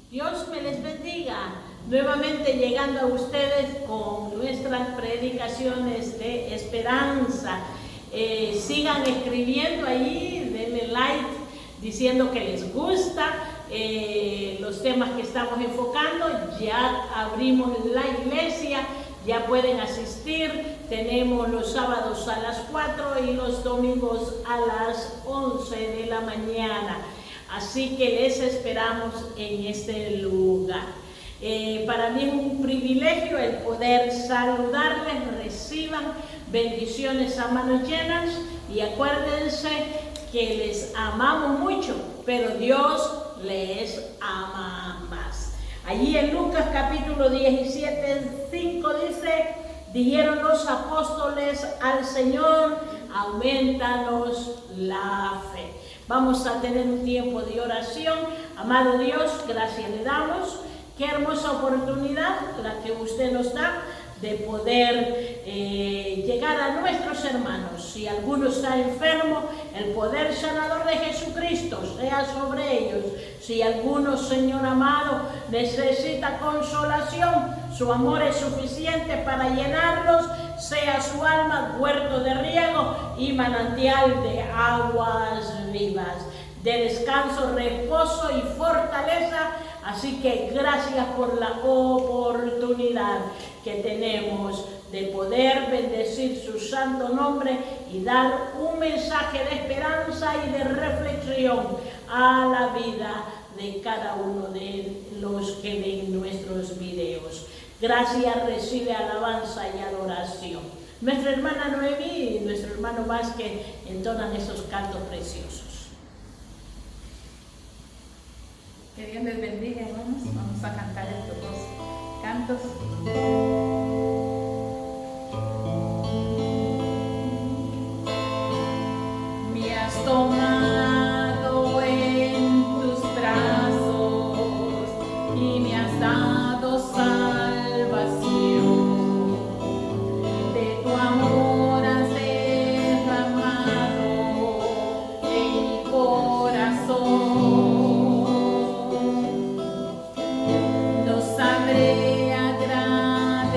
Dios me les bendiga. Nuevamente llegando a ustedes con nuestras predicaciones de esperanza. Sigan escribiendo ahí, denle like, diciendo que les gusta los temas que estamos enfocando. Ya abrimos la iglesia, ya pueden asistir. Tenemos los sábados a las 4 y los domingos a las 11 de la mañana. Así que les esperamos en este lugar. Para mí es un privilegio el poder saludarles. Reciban bendiciones a manos llenas y acuérdense que les amamos mucho, pero Dios les ama más. Allí en Lucas capítulo 17, 5 dice: dijeron los apóstoles al Señor, aumentanos la fe. Vamos a tener un tiempo de oración. Amado Dios, gracias le damos. Qué hermosa oportunidad la que usted nos da de poder llegar a nuestros hermanos. Si alguno está enfermo, el poder sanador de Jesucristo sea sobre ellos. Si alguno, Señor amado, necesita consolación, su amor es suficiente para llenarlos. Sea su alma huerto de riego y manantial de aguas vivas, de descanso, reposo y fortaleza. Así que gracias por la oportunidad que tenemos de poder bendecir su santo nombre y dar un mensaje de esperanza y de reflexión a la vida de cada uno de los que ven nuestros videos. Gracias, recibe alabanza y adoración. Nuestra hermana Noemí y nuestro hermano Vázquez entonan esos cantos preciosos. Que Dios les bendiga, hermanos. Vamos a cantar estos dos cantos. Me has tomado en tus brazos y me has dado salvación. De tu amor has derramado en mi corazón. No sabré agradecer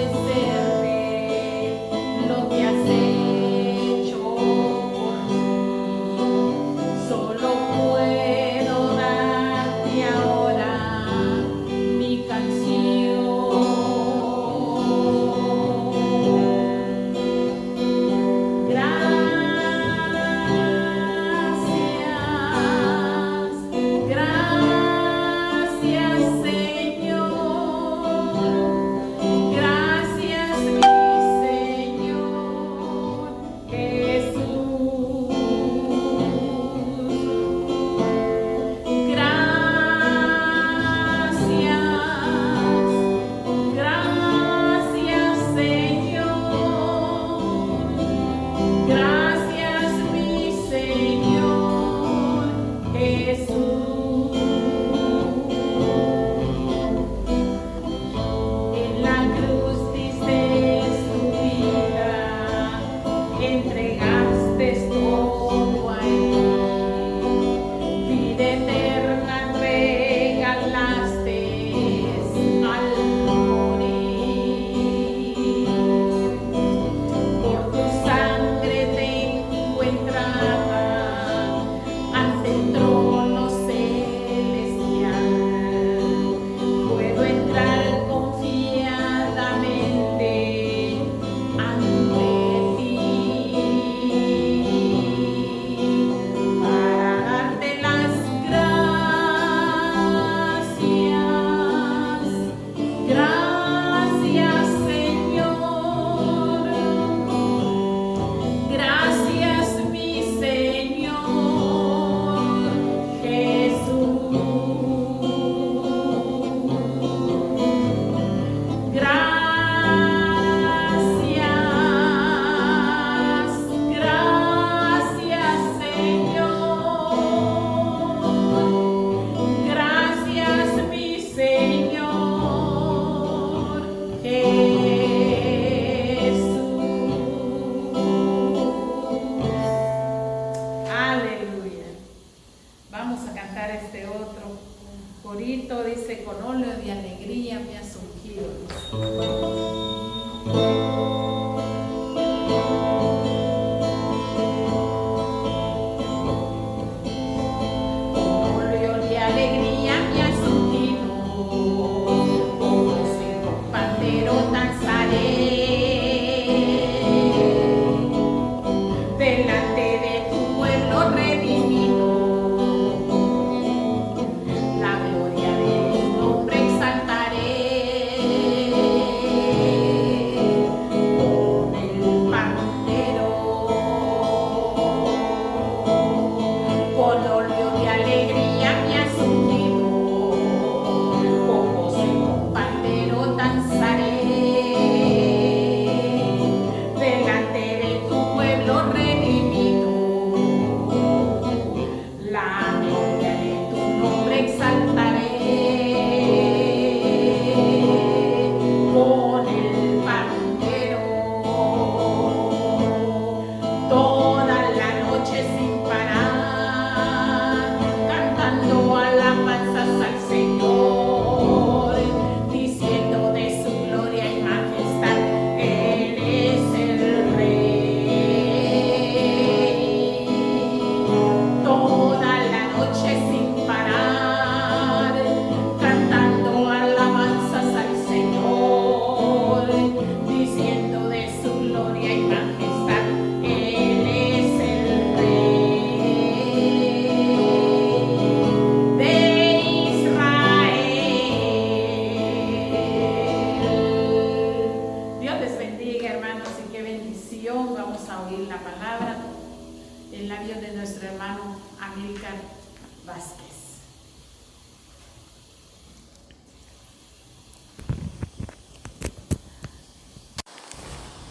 con óleo de alegría me has ungido.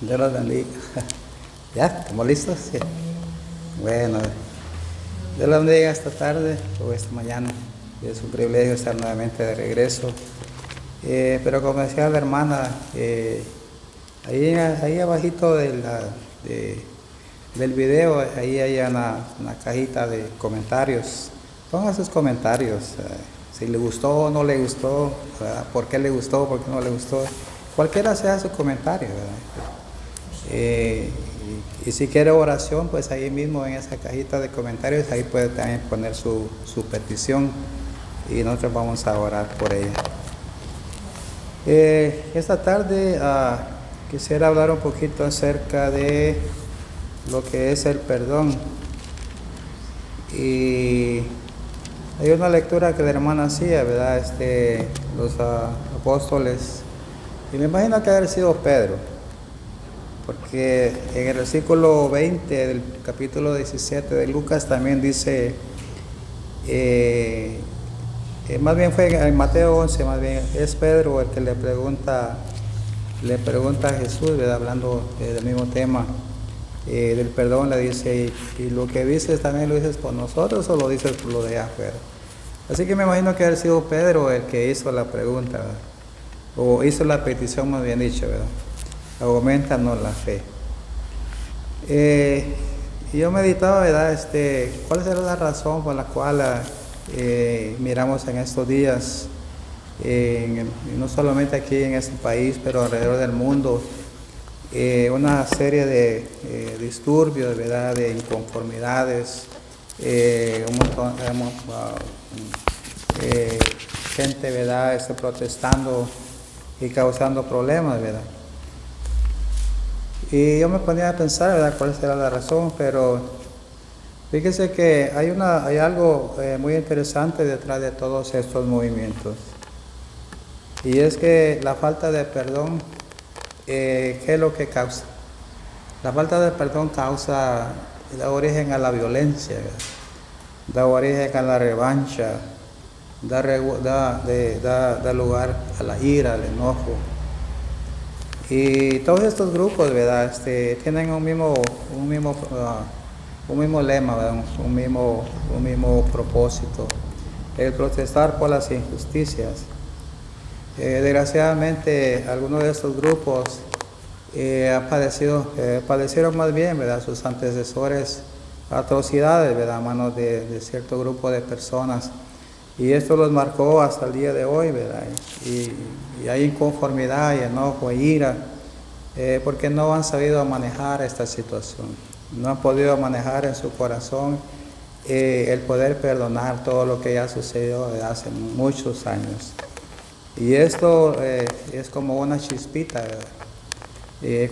Dios los bendiga. ¿Ya? ¿Estamos listos? Sí. Bueno, Dios los bendiga esta tarde o esta mañana. Es un privilegio estar nuevamente de regreso. Pero como decía la hermana, ahí abajito del video, ahí hay una cajita de comentarios. Ponga sus comentarios. Si le gustó o no le gustó, ¿verdad? ¿Por qué le gustó, por qué no le gustó? Cualquiera sea su comentario, ¿verdad? Y si quiere oración, pues ahí mismo en esa cajita de comentarios, ahí puede también poner su petición y nosotros vamos a orar por ella. Esta tarde quisiera hablar un poquito acerca de lo que es el perdón. Y hay una lectura que la hermana hacía, ¿verdad? Los apóstoles, y me imagino que haber sido Pedro, porque en el versículo 20 del capítulo 17 de Lucas también dice, más bien fue en Mateo 11, más bien es Pedro el que le pregunta a Jesús, ¿verdad? Hablando del mismo tema del perdón, le dice, ¿y lo que dices también lo dices por nosotros o lo dices por lo de allá afuera? Así que me imagino que haber sido Pedro el que hizo la pregunta, ¿verdad? O hizo la petición, más bien dicho, ¿verdad? Aumentanos la fe. Y yo meditaba, ¿verdad? ¿Cuál será la razón por la cual miramos en estos días, no solamente aquí en este país, pero alrededor del mundo, una serie de disturbios, ¿verdad? De inconformidades, un montón, gente, ¿verdad? Protestando y causando problemas, ¿verdad? Y yo me ponía a pensar, ¿verdad?, cuál será la razón, pero fíjese que hay algo muy interesante detrás de todos estos movimientos. Y es que la falta de perdón, ¿qué es lo que causa? La falta de perdón da origen a la violencia, ¿verdad? Da origen a la revancha, da lugar a la ira, al enojo. Y todos estos grupos, ¿verdad? Tienen un mismo lema, ¿verdad? Un mismo propósito, el protestar por las injusticias. Desgraciadamente, algunos de estos grupos padecieron más bien, ¿verdad?, sus antecesores atrocidades, ¿verdad?, a manos de cierto grupo de personas Y esto los marcó hasta el día de hoy, ¿verdad? Y hay inconformidad y enojo e ira, porque no han sabido manejar esta situación. No han podido manejar en su corazón el poder perdonar todo lo que ya sucedió desde hace muchos años. Y esto es como una chispita, ¿verdad?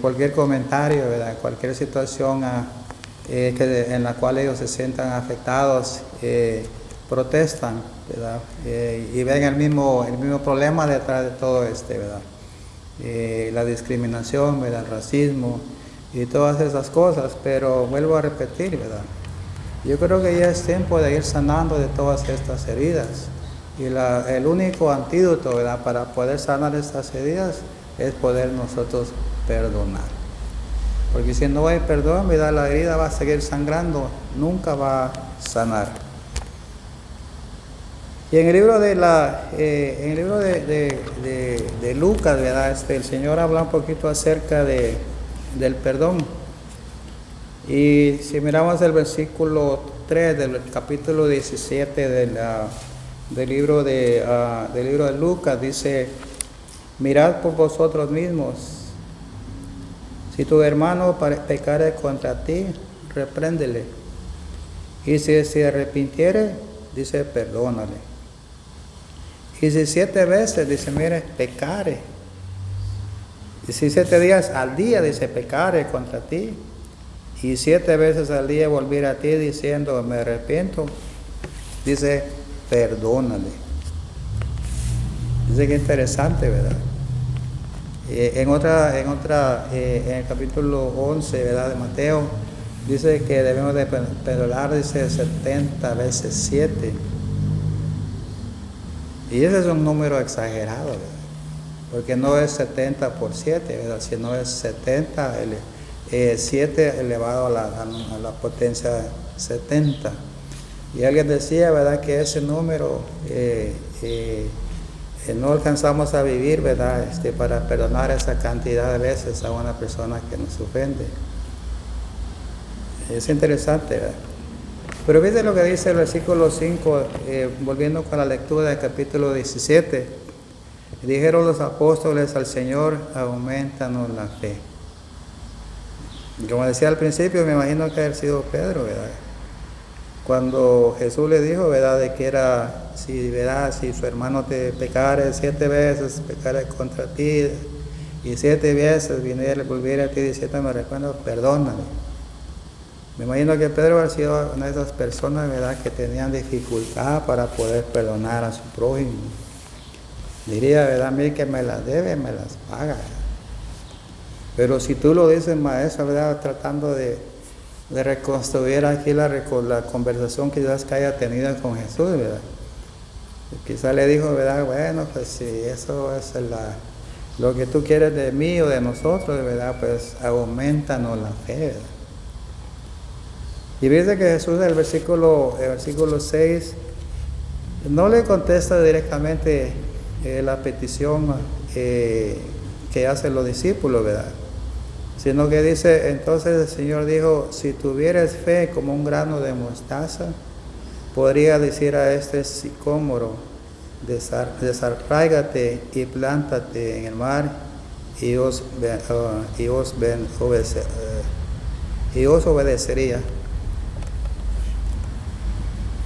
Cualquier comentario, ¿verdad? Cualquier situación en la cual ellos se sientan afectados, protestan, ¿verdad? Y ven el mismo problema detrás de todo ¿verdad? La discriminación, ¿verdad? El racismo y todas esas cosas, pero vuelvo a repetir, ¿verdad? Yo creo que ya es tiempo de ir sanando de todas estas heridas, y el único antídoto, ¿verdad?, para poder sanar estas heridas es poder nosotros perdonar, porque si no hay perdón, ¿verdad?, la herida va a seguir sangrando, nunca va a sanar. Y en el libro de Lucas, ¿verdad?, el Señor habla un poquito acerca del perdón. Y si miramos el versículo 3 del capítulo 17 del libro de Lucas, dice: mirad por vosotros mismos, si tu hermano pecare contra ti, repréndele, y si se arrepintiere, dice, perdónale. Y si 7 veces, dice, mire, pecare, y si 7 días al día, dice, pecare contra ti, y 7 veces al día volver a ti diciendo, me arrepiento, dice, perdónale. Dice que interesante, ¿verdad? En el capítulo 11, ¿verdad?, de Mateo, dice que debemos de perdonar, dice, 70 veces 7. Y ese es un número exagerado, ¿verdad? Porque no es 70 por 7, ¿verdad?, sino es 70, 7 elevado a la potencia 70. Y alguien decía, ¿verdad?, que ese número no alcanzamos a vivir, ¿verdad?, para perdonar esa cantidad de veces a una persona que nos ofende. Es interesante, ¿verdad? Pero fíjense lo que dice el versículo 5, volviendo con la lectura del capítulo 17. Dijeron los apóstoles al Señor, aumentanos la fe. Como decía al principio, me imagino que ha sido Pedro, ¿verdad? Cuando Jesús le dijo, ¿verdad?, de que era, si su hermano te pecare 7 veces, pecare contra ti, y 7 veces volviera a ti diciendo, me recuerdo, perdóname. Me imagino que Pedro ha sido una de esas personas, ¿verdad?, que tenían dificultad para poder perdonar a su prójimo. Diría, ¿verdad?, a mí que me las debe, me las paga. Pero si tú lo dices, maestro, ¿verdad?, tratando de reconstruir aquí la conversación quizás que haya tenido con Jesús, ¿verdad? Quizás le dijo, ¿verdad?, bueno, pues si eso es lo que tú quieres de mí o de nosotros, ¿verdad?, pues aumentanos la fe, ¿verdad? Y dice que Jesús, el versículo 6, no le contesta directamente la petición que hacen los discípulos, ¿verdad?, sino que dice, entonces el Señor dijo, si tuvieras fe como un grano de mostaza, podría decir a este sicómoro, desarráigate y plántate en el mar, y os obedecería.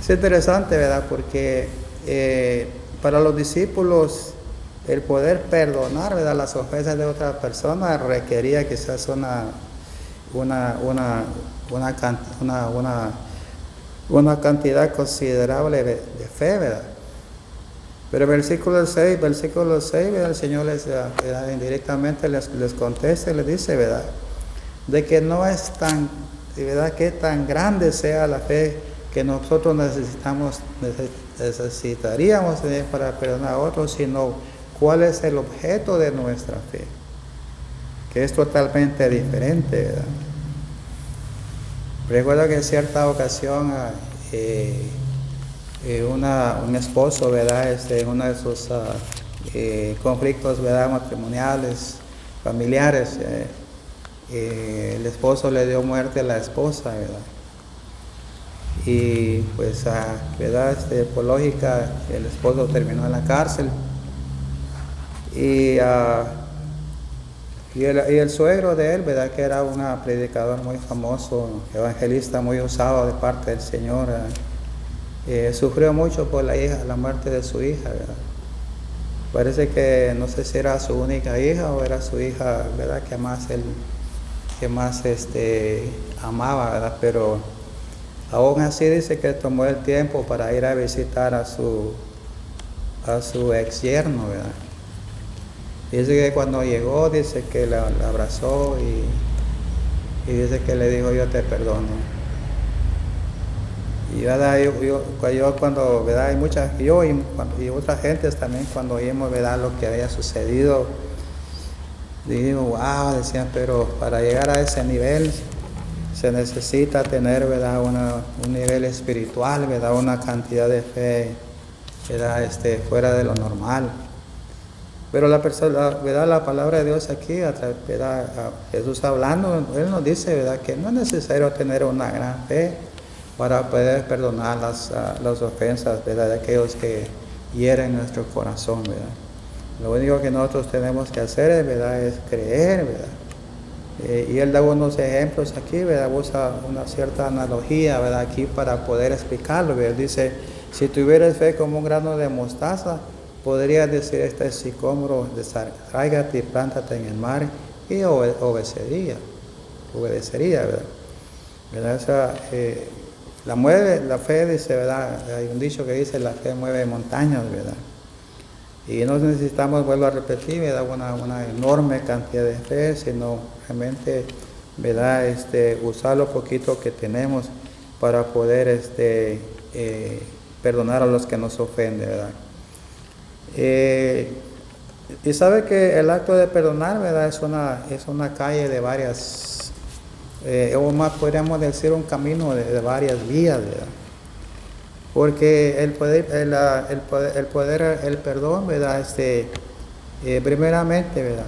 Es interesante, ¿verdad?, porque para los discípulos el poder perdonar, ¿verdad?, las ofensas de otra persona requería quizás una cantidad considerable de fe, ¿verdad? Pero versículo 6, ¿verdad?, el Señor indirectamente les contesta y les dice, ¿verdad?, de que no es tan, ¿verdad?, que tan grande sea la fe que nosotros necesitaríamos para perdonar a otros, sino cuál es el objeto de nuestra fe, que es totalmente diferente, ¿verdad? Recuerdo que en cierta ocasión un esposo, ¿verdad?, en uno de sus conflictos, ¿verdad?, matrimoniales, familiares, el esposo le dio muerte a la esposa, ¿verdad? y pues ¿verdad? Por lógica el esposo terminó en la cárcel y el suegro de él, ¿verdad? Que era un predicador muy famoso, evangelista muy usado de parte del Señor, sufrió mucho por la muerte de su hija, ¿verdad? Parece que no sé si era su única hija o era su hija, ¿verdad? Que más amaba, ¿verdad? Pero aún así dice que tomó el tiempo para ir a visitar a su ex yerno, ¿verdad? Dice que cuando llegó, dice que la abrazó y dice que le dijo, yo te perdono. Y ¿verdad? yo cuando, ¿verdad? Hay muchas, y otras gentes también cuando oímos, ¿verdad? Lo que había sucedido, digo, wow, decían, pero para llegar a ese nivel se necesita tener, ¿verdad? Un nivel espiritual, ¿verdad? Una cantidad de fe, ¿verdad? Fuera de lo normal. Pero ¿verdad? La palabra de Dios aquí, ¿verdad? Jesús hablando, Él nos dice, ¿verdad? Que no es necesario tener una gran fe para poder perdonar las ofensas, ¿verdad? De aquellos que hieren nuestro corazón, ¿verdad? Lo único que nosotros tenemos que hacer, ¿verdad? Es creer, ¿verdad? Y Él da unos ejemplos aquí, ¿verdad? Usa una cierta analogía, ¿verdad? Aquí para poder explicarlo, ¿verdad? Él dice, si tuvieras fe como un grano de mostaza, podría decir este sicómoro, desarráigate y plántate en el mar, y obedecería, ¿verdad? O sea, la fe dice, ¿verdad? Hay un dicho que dice, la fe mueve montañas, ¿verdad? Y no necesitamos, vuelvo a repetir, ¿verdad? Una enorme cantidad de fe, sino realmente, ¿verdad? Usar lo poquito que tenemos para poder perdonar a los que nos ofenden, ¿verdad? Y sabe que el acto de perdonar, ¿verdad? Es una calle de varias, o más podríamos decir un camino de varias vías, ¿verdad? Porque el perdón, ¿verdad? Primeramente, ¿verdad?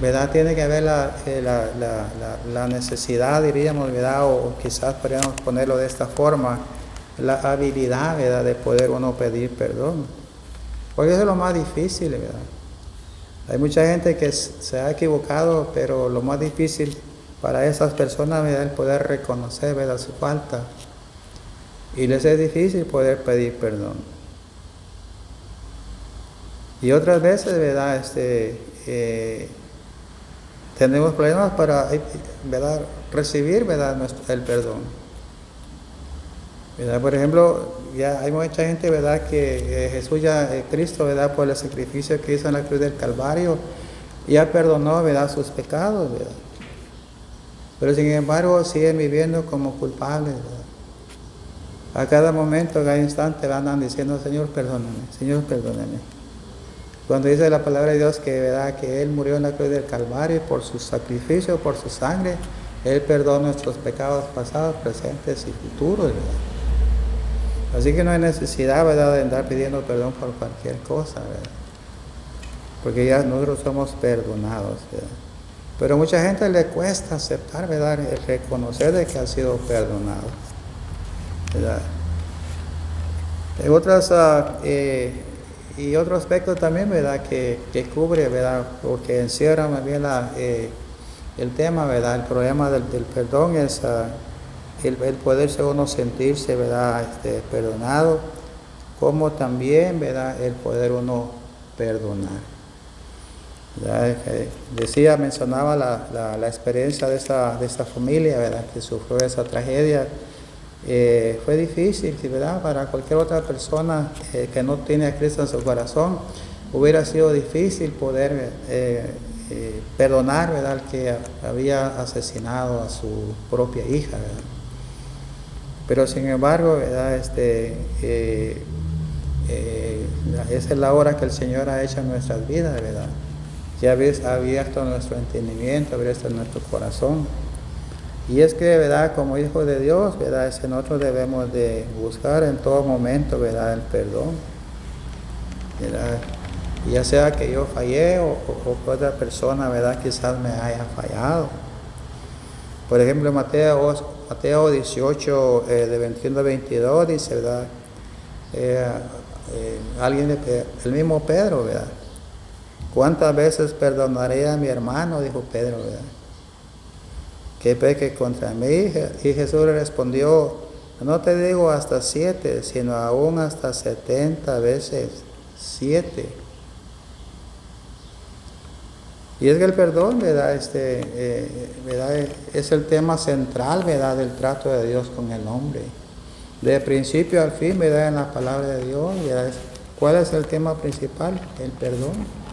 ¿Verdad? Tiene que haber la necesidad, diríamos, ¿verdad? O quizás podríamos ponerlo de esta forma, la habilidad, ¿verdad? De poder uno pedir perdón. Porque eso es lo más difícil, ¿verdad? Hay mucha gente que se ha equivocado, pero lo más difícil para esas personas, ¿verdad? El poder reconocer, ¿verdad? Su falta. Y les es difícil poder pedir perdón. Y otras veces, ¿verdad? Tenemos problemas para, ¿verdad? Recibir, ¿verdad? El perdón. ¿Verdad? Por ejemplo, ya hay mucha gente, ¿verdad? Que Jesús Cristo, ¿verdad? Por el sacrificio que hizo en la cruz del Calvario, ya perdonó, ¿verdad? Sus pecados, ¿verdad? Pero sin embargo siguen viviendo como culpables, ¿verdad? A cada momento, a cada instante andan diciendo, Señor, perdóname, Señor, perdóname. Cuando dice la palabra de Dios que, ¿verdad? Que Él murió en la cruz del Calvario y por su sacrificio, por su sangre, Él perdonó nuestros pecados pasados, presentes y futuros, ¿verdad? Así que no hay necesidad, ¿verdad? De andar pidiendo perdón por cualquier cosa, ¿verdad? Porque ya nosotros somos perdonados, ¿verdad? Pero a mucha gente le cuesta aceptar, ¿verdad? El reconocer de que ha sido perdonado, ¿verdad? Y otro aspecto también, ¿verdad? Que cubre, ¿verdad? Porque encierra más bien el tema, ¿verdad? El problema del perdón es el poderse uno sentirse, ¿verdad? Perdonado, como también, ¿verdad? El poder uno perdonar, ¿verdad? Mencionaba la experiencia de esta familia, ¿verdad? Que sufrió esa tragedia. Fue difícil, ¿verdad? Para cualquier otra persona que no tiene a Cristo en su corazón, hubiera sido difícil poder perdonar, ¿verdad? Al que había asesinado a su propia hija, ¿verdad? Pero sin embargo, ¿verdad? Esa es la obra que el Señor ha hecho en nuestras vidas, ¿verdad? Ya ha abierto nuestro entendimiento, ha abierto nuestro corazón. Y es que, ¿verdad? Como hijos de Dios, ¿verdad? Nosotros debemos de buscar en todo momento, ¿verdad? El perdón, ¿verdad? Ya sea que yo fallé o otra persona, ¿verdad? Quizás me haya fallado. Por ejemplo, Mateo 18, de 21 a 22 dice, ¿verdad? El mismo Pedro, ¿verdad? ¿Cuántas veces perdonaré a mi hermano? Dijo Pedro, ¿verdad? Que peque contra mí. Y Jesús le respondió, no te digo hasta 7, sino aún hasta 70 veces 7. Y es que el perdón, ¿verdad? ¿Verdad? Es el tema central, ¿verdad? Del trato de Dios con el hombre. De principio al fin, ¿verdad? En la palabra de Dios, ¿verdad? ¿Cuál es el tema principal? El perdón.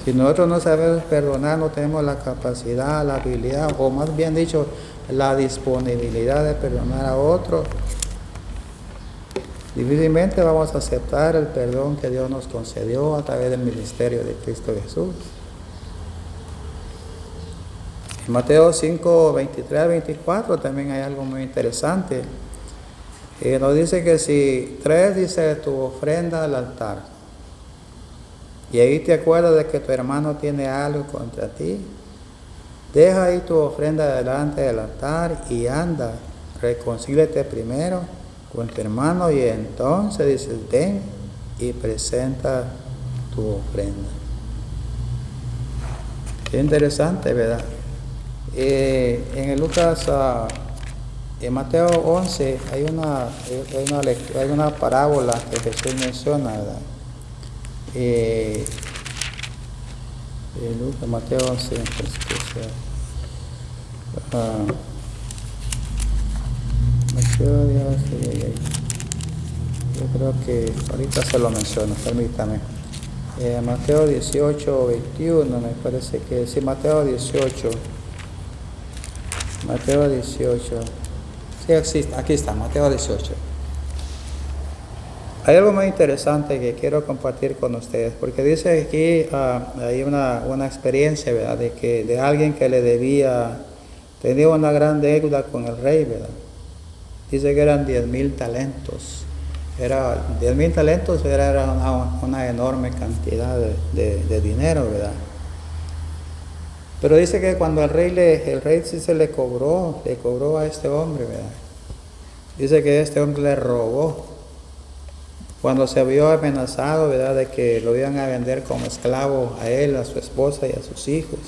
Si nosotros no sabemos perdonar, no tenemos la capacidad, la habilidad, o más bien dicho, la disponibilidad de perdonar a otro, difícilmente vamos a aceptar el perdón que Dios nos concedió a través del ministerio de Cristo Jesús. En Mateo 5, 23 al 24 también hay algo muy interesante. Nos dice que si traes, dice, tu ofrenda al altar, y ahí te acuerdas de que tu hermano tiene algo contra ti, deja ahí tu ofrenda delante del altar y anda, reconcíliate primero con tu hermano y entonces dices, ven y presenta tu ofrenda. Qué interesante, ¿verdad? En el Lucas, en Mateo 11 hay una parábola que Jesús menciona, ¿verdad? Mateo 11, yo creo que ahorita se lo menciono, permítame. Mateo 18, 21, me parece que sí, Mateo 18. Sí, aquí está, Mateo 18. Hay algo muy interesante que quiero compartir con ustedes, porque dice aquí, hay una experiencia, ¿verdad? De alguien que le tenía una gran deuda con el rey, ¿verdad? Dice que eran 10,000 talentos. 10,000 talentos era una enorme cantidad de dinero, ¿verdad? Pero dice que cuando el rey sí se le cobró a este hombre, ¿verdad? Dice que este hombre le robó. Cuando se vio amenazado, ¿verdad?, de que lo iban a vender como esclavo a él, a su esposa y a sus hijos.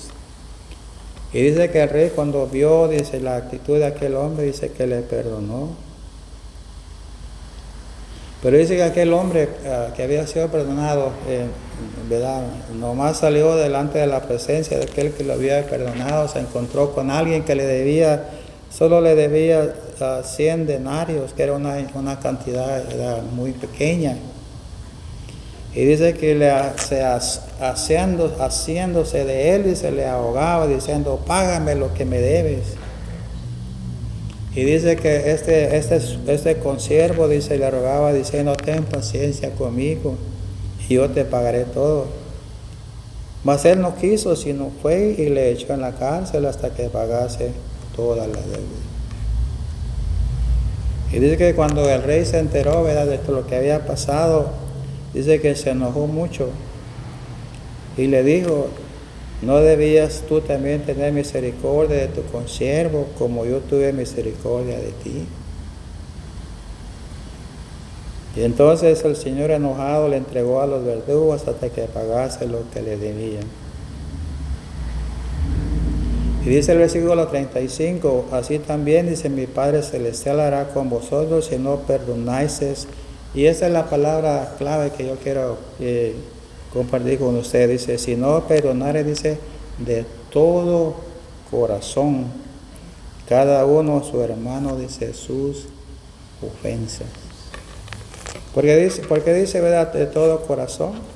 Y dice que el rey, cuando vio, dice, la actitud de aquel hombre, dice que le perdonó. Pero dice que aquel hombre que había sido perdonado, ¿verdad?, nomás salió delante de la presencia de aquel que lo había perdonado, se encontró con alguien que solo le debía 100 denarios, que era una cantidad muy pequeña. Y dice que haciéndose de él, y se le ahogaba diciendo, págame lo que me debes. Y dice que este consiervo, dice, le rogaba diciendo, ten paciencia conmigo y yo te pagaré todo. Mas él no quiso, sino fue y le echó en la cárcel hasta que pagase toda la deuda. Y dice que cuando el rey se enteró, ¿verdad?, de lo que había pasado, dice que se enojó mucho y le dijo, ¿no debías tú también tener misericordia de tu consiervo como yo tuve misericordia de ti? Y entonces el Señor, enojado, le entregó a los verdugos hasta que pagase lo que le debían. Y dice el versículo 35, así también, dice, mi Padre Celestial hará con vosotros si no perdonáis. Y esa es la palabra clave que yo quiero compartir con ustedes. Dice, si no perdonares, dice, de todo corazón, cada uno a su hermano, dice, sus ofensas. ¿Por qué dice, verdad, de todo corazón?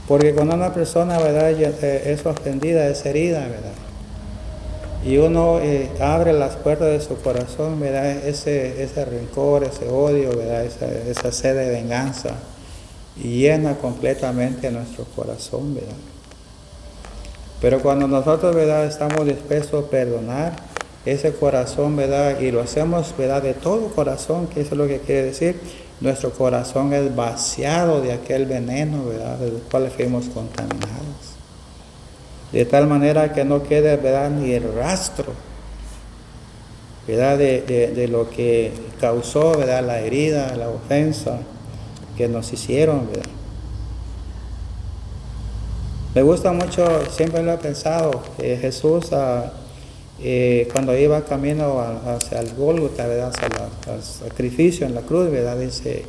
Porque cuando una persona, verdad, es ofendida, es herida, verdad, y uno abre las puertas de su corazón, verdad, ese rencor, ese odio, verdad, esa sed de venganza, y llena completamente nuestro corazón, verdad. Pero cuando nosotros, verdad, estamos dispuestos a perdonar ese corazón, verdad, y lo hacemos, verdad, de todo corazón, que eso es lo que quiere decir, nuestro corazón es vaciado de aquel veneno, verdad, del cual fuimos contaminados. de tal manera que no quede, ¿verdad?, ni el rastro, ¿verdad?, de lo que causó, ¿verdad?, la herida, la ofensa que nos hicieron, ¿verdad? Me gusta mucho, siempre lo he pensado, Jesús cuando iba camino hacia el Gólgota, ¿verdad?, hacia el sacrificio en la cruz, ¿verdad?, dice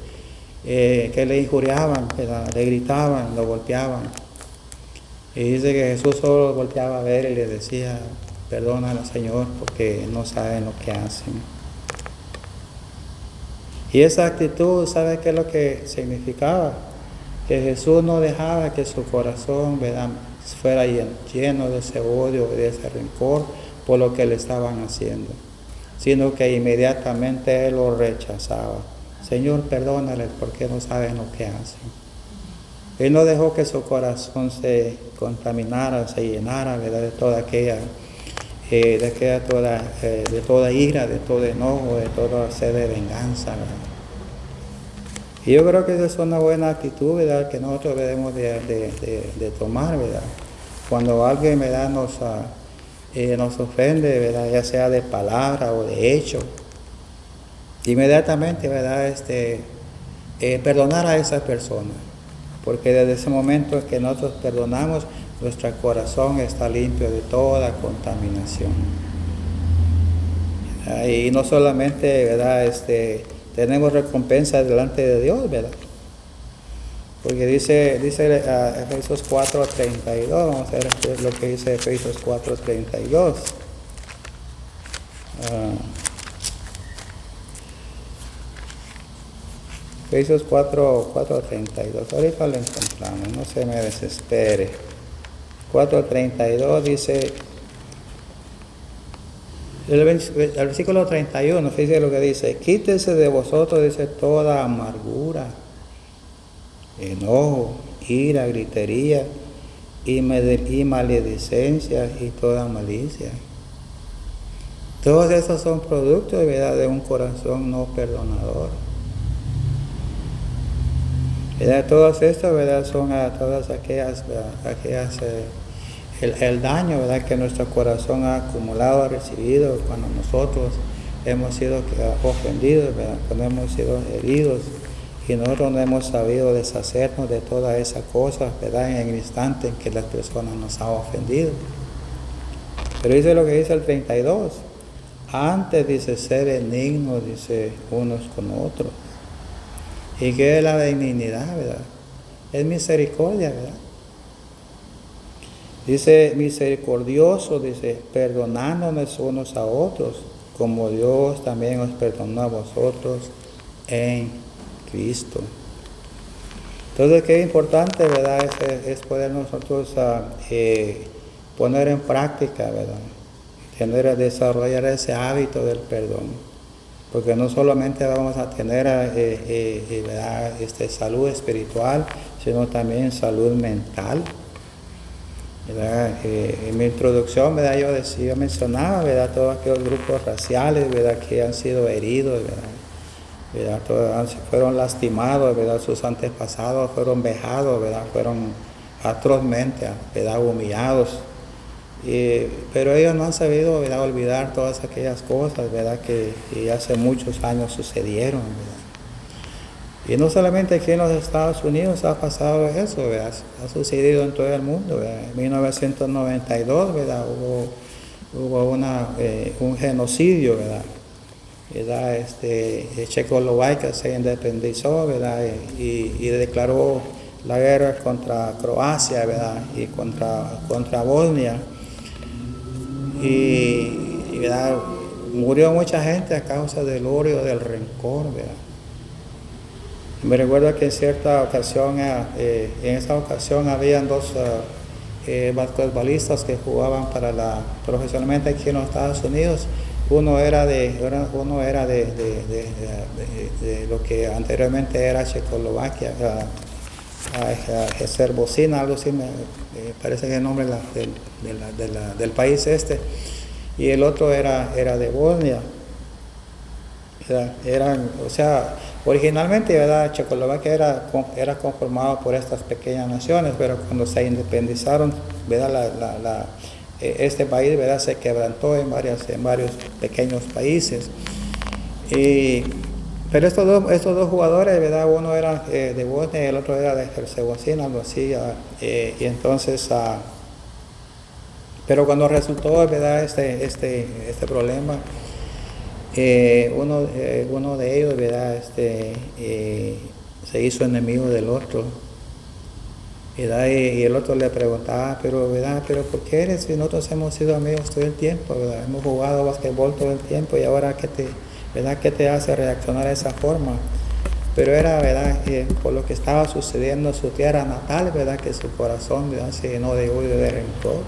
que le injuriaban, ¿verdad?, le gritaban, lo golpeaban. Y dice que Jesús solo volteaba a ver y le decía, perdónala, Señor, porque no saben lo que hacen. Y esa actitud, ¿sabe qué es lo que significaba? Que Jesús no dejaba que su corazón, ¿verdad?, fuera lleno de ese odio, de ese rencor por lo que le estaban haciendo, sino que inmediatamente Él lo rechazaba. Señor, perdónales porque no saben lo que hacen. Él no dejó que su corazón se contaminara, se llenara, ¿verdad?, de toda aquella, de toda ira, de todo enojo, de toda sed de venganza, ¿verdad? Y yo creo que esa es una buena actitud, ¿verdad?, que nosotros debemos de tomar, ¿verdad? Cuando alguien, ¿verdad?, nos ofende, ¿verdad?, ya sea de palabra o de hecho, inmediatamente, ¿verdad?, perdonar a esa persona. Porque desde ese momento en que nosotros perdonamos, nuestro corazón está limpio de toda contaminación. Y no solamente, ¿verdad?, tenemos recompensa delante de Dios, ¿verdad? Porque dice Efesios 4:32, vamos a ver lo que dice Efesios 4:32. Efesios 4:32, ahorita lo encontramos, no se me desespere. 4:32 dice, el versículo 31, fíjese lo que dice, quítese de vosotros, dice, toda amargura, enojo, ira, gritería y maledicencia y toda malicia. Todos esos son productos, ¿verdad?, de un corazón no perdonador. ¿Verdad? Todas estas, ¿verdad?, son todas aquellas el daño, ¿verdad?, que nuestro corazón ha acumulado, ha recibido cuando nosotros hemos sido ofendidos, ¿verdad?, cuando hemos sido heridos y nosotros no hemos sabido deshacernos de todas esas cosas, ¿verdad?, en el instante en que las personas nos han ofendido. Pero dice lo que dice el 32, antes, dice, ser benignos, dice, unos con otros. ¿Y qué es la benignidad, verdad? Es misericordia, ¿verdad? Dice, misericordioso, dice, perdonándonos unos a otros, como Dios también os perdonó a vosotros en Cristo. Entonces, qué importante, ¿verdad?, es poder nosotros poner en práctica, ¿verdad?, desarrollar ese hábito del perdón. Porque no solamente vamos a tener ¿verdad?, salud espiritual, sino también salud mental. ¿Verdad? En mi introducción, ¿verdad?, yo mencionaba, ¿verdad?, todos aquellos grupos raciales, ¿verdad?, que han sido heridos, ¿verdad? Todos fueron lastimados, ¿verdad?, sus antepasados fueron vejados, ¿verdad?, fueron atrozmente, ¿verdad?, humillados. Pero ellos no han sabido, ¿verdad?, olvidar todas aquellas cosas, ¿verdad?, que hace muchos años sucedieron, ¿verdad? Y no solamente aquí en los Estados Unidos ha pasado eso, ¿verdad?, ha sucedido en todo el mundo, ¿verdad? En 1992, ¿verdad?, hubo un genocidio, ¿verdad? Checoslovaquia se independizó, ¿verdad?, y declaró la guerra contra Croacia, ¿verdad?, y contra Bosnia. Y ¿verdad?, murió mucha gente a causa del odio, del rencor, ¿verdad? Me recuerdo que en cierta ocasión, en esa ocasión habían dos basquetbolistas que jugaban profesionalmente aquí en los Estados Unidos. Uno era de lo que anteriormente era Checoslovaquia, Herzegovina, algo así, me parece que es el nombre del país y el otro era de Bosnia. ¿verdad? Eran, o sea, originalmente, ¿verdad? Checoslovaquia era conformado por estas pequeñas naciones, pero cuando se independizaron, ¿verdad? Este país, ¿verdad? Se quebrantó en varios pequeños países. Pero estos dos jugadores, ¿verdad? Uno era de Bosnia y el otro era de Herzegovina, algo así. Y entonces, pero cuando resultó, ¿verdad? Este problema, uno de ellos, ¿verdad? Se hizo enemigo del otro, ¿verdad? Y el otro le preguntaba, ¿verdad? ¿Pero por qué eres? Si nosotros hemos sido amigos todo el tiempo, ¿verdad? Hemos jugado basquetbol todo el tiempo y ahora ¿verdad? ¿Qué te hace reaccionar de esa forma? Pero era, ¿verdad? Por lo que estaba sucediendo en su tierra natal, ¿verdad? Que su corazón, ¿verdad? Se llenó de odio y de rencor.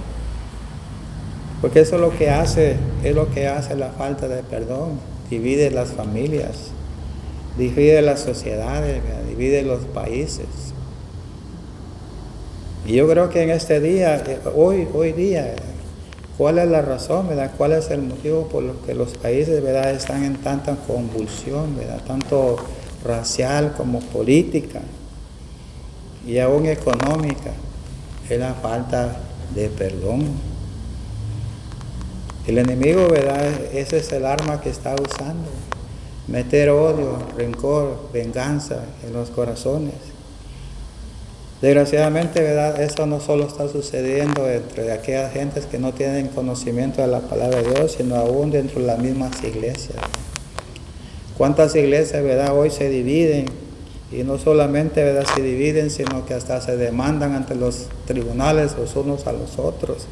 Porque eso es lo que hace la falta de perdón. Divide las familias, divide las sociedades, ¿verdad? Divide los países. Y yo creo que en este día, hoy día, ¿verdad? ¿Cuál es la razón, verdad? ¿Cuál es el motivo por lo que los países, verdad, están en tanta convulsión, verdad? Tanto racial como política y aún económica? Es la falta de perdón. El enemigo, ¿verdad? Ese es el arma que está usando. Meter odio, rencor, venganza en los corazones. Desgraciadamente, ¿verdad? Eso no solo está sucediendo entre aquellas gentes que no tienen conocimiento de la palabra de Dios, sino aún dentro de las mismas iglesias. ¿Cuántas iglesias, verdad, hoy se dividen? Y no solamente, verdad, se dividen, sino que hasta se demandan ante los tribunales los unos a los otros,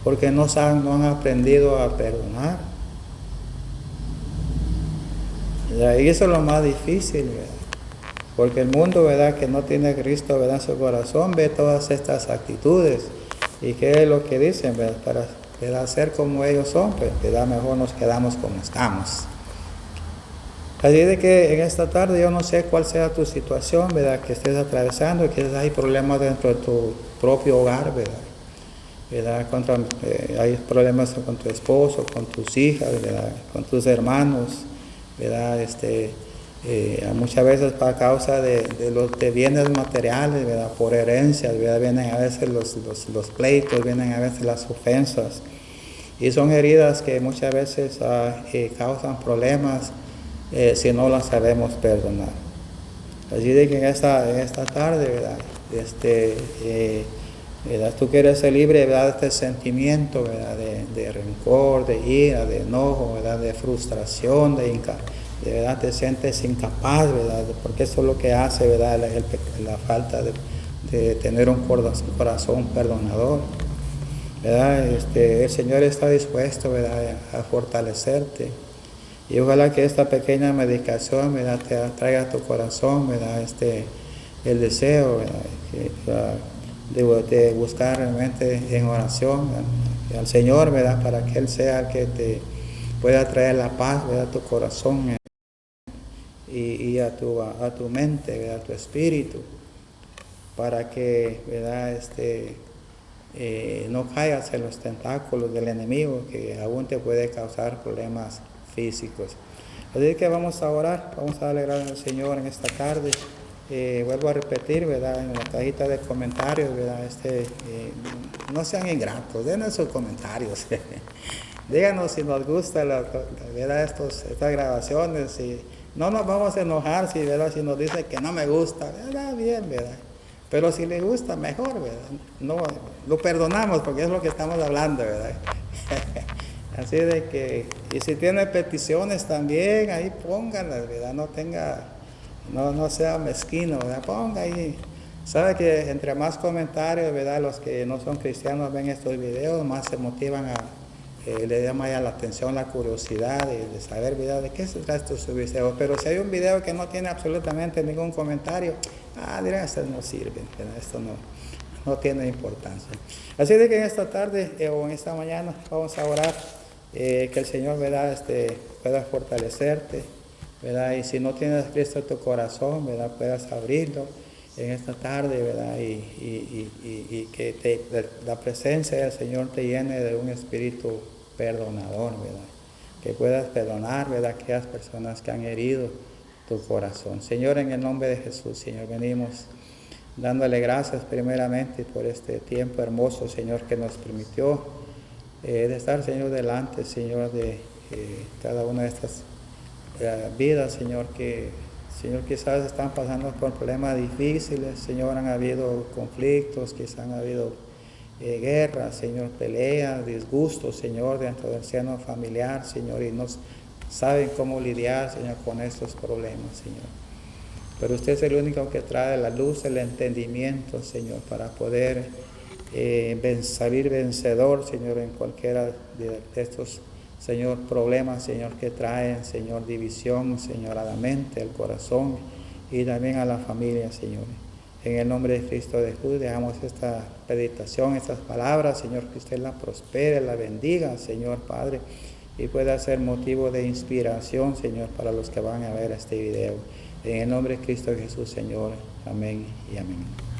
porque no han aprendido a perdonar. Y eso es lo más difícil, ¿verdad? Porque el mundo, ¿verdad?, que no tiene a Cristo, ¿verdad?, en su corazón, ve todas estas actitudes. ¿Y qué es lo que dicen, verdad? Para ser como ellos son, pues, ¿verdad? Mejor nos quedamos como estamos. Así de que en esta tarde yo no sé cuál sea tu situación, ¿verdad?, que estés atravesando, quizás hay problemas dentro de tu propio hogar, ¿verdad? Hay problemas con tu esposo, con tus hijas, ¿verdad?, con tus hermanos, ¿verdad? Muchas veces por causa de bienes materiales, ¿verdad? Por herencias, ¿verdad? Vienen a veces los pleitos, vienen a veces las ofensas, y son heridas que muchas veces causan problemas si no las sabemos perdonar. Así de que en esta tarde, ¿verdad? ¿Verdad? Tú quieres ser libre, ¿verdad?, de este sentimiento, ¿verdad?, de rencor, de ira, de enojo, ¿verdad?, de frustración, de verdad te sientes incapaz, ¿verdad? Porque eso es lo que hace, ¿verdad?, la falta de tener un corazón perdonador, ¿verdad? El Señor está dispuesto, ¿verdad?, a fortalecerte. Y ojalá que esta pequeña medicación, ¿verdad?, te traiga a tu corazón, ¿verdad?, el deseo, ¿verdad?, de buscar realmente en oración al Señor, ¿verdad?, para que Él sea el que te pueda traer la paz, ¿verdad?, a tu corazón y a tu mente, ¿verdad?, a tu espíritu, para que, ¿verdad?, no caigas en los tentáculos del enemigo que aún te puede causar problemas físicos. Así que vamos a orar, vamos a darle gracias al Señor en esta tarde. Vuelvo a repetir, ¿verdad?, en la cajita de comentarios, ¿verdad?, no sean ingratos, denos sus comentarios. Díganos si nos gusta ¿verdad?, estas grabaciones. Y no nos vamos a enojar ¿verdad?, si nos dicen que no me gusta, ¿verdad? Bien, ¿verdad? Pero si le gusta, mejor, ¿verdad? No, lo perdonamos porque es lo que estamos hablando, ¿verdad? Así de que, y si tiene peticiones también, ahí pónganlas, ¿verdad? No sea mezquino, ¿verdad? Ponga ahí. Sabe que entre más comentarios, ¿verdad?, los que no son cristianos ven estos videos, más se motivan le llama ya la atención, la curiosidad de saber, ¿verdad?, de qué se trata su video. Pero si hay un video que no tiene absolutamente ningún comentario, dirán, esto no sirve, ¿verdad? Esto no tiene importancia. Así de que en esta tarde o en esta mañana vamos a orar que el Señor, ¿verdad?, pueda fortalecerte, ¿verdad? Y si no tienes a Cristo en tu corazón, ¿verdad?, puedas abrirlo en esta tarde, ¿verdad? Y que la presencia del Señor te llene de un espíritu perdonador, ¿verdad? que puedas perdonar, ¿verdad?, aquellas personas que han herido tu corazón. Señor, en el nombre de Jesús, Señor, venimos dándole gracias primeramente por este tiempo hermoso, Señor, que nos permitió de estar, Señor, delante, Señor, de cada una de estas vidas, Señor, que, Señor, quizás están pasando por problemas difíciles, Señor, han habido conflictos, quizás han habido guerras, Señor, peleas, disgustos, Señor, dentro del seno familiar, Señor, y no saben cómo lidiar, Señor, con estos problemas, Señor. Pero usted es el único que trae la luz, el entendimiento, Señor, para poder salir vencedor, Señor, en cualquiera de estos, Señor, problemas, Señor, que traen, Señor, división, Señor, a la mente, al corazón y también a la familia, Señor. En el nombre de Cristo de Jesús, dejamos esta meditación, estas palabras, Señor, que usted la prospere, la bendiga, Señor Padre, y pueda ser motivo de inspiración, Señor, para los que van a ver este video. En el nombre de Cristo Jesús, Señor. Amén y amén.